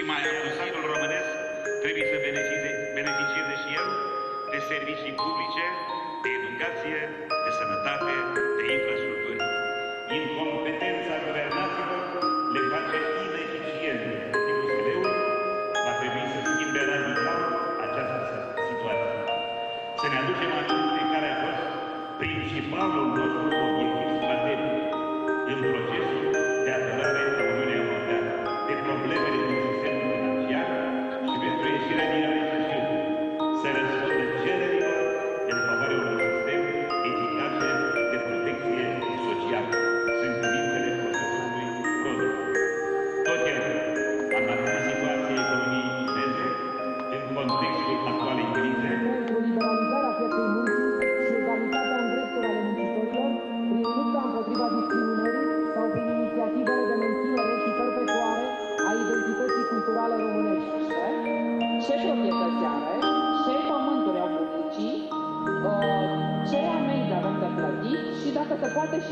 mai abusatul românesc trebuie să beneficieze și el de servicii publice, de educație, de sănătate, de infrastructură. Incompetența guvernanților le face ineficiente. USL-ul va trebui să schimbe radical această situație. Să ne aducem aminte care a fost principalul nostru obiectiv strategic în procesul de aderare a Uniunii Europene, de problemele din sistemul financiar și pentru ieșirea din recesiune, să răspundă cererilor în favoarea unui sistem eficace de protecție socială. Sunt cuvintele profesorului Rodru. Tot el a marcat situația economiei chineze în contextul actualei crize. Liberalizarea pieței muncii și egalitatea în drepturi ale muncitorilor prin lupta împotriva discriminării sau prin inițiativele de menținere și perpetuare a identității culturale românești. Ce proprietăți are, ce pământuri au bunicii, ce amenzi avem de plătit și dacă se poate și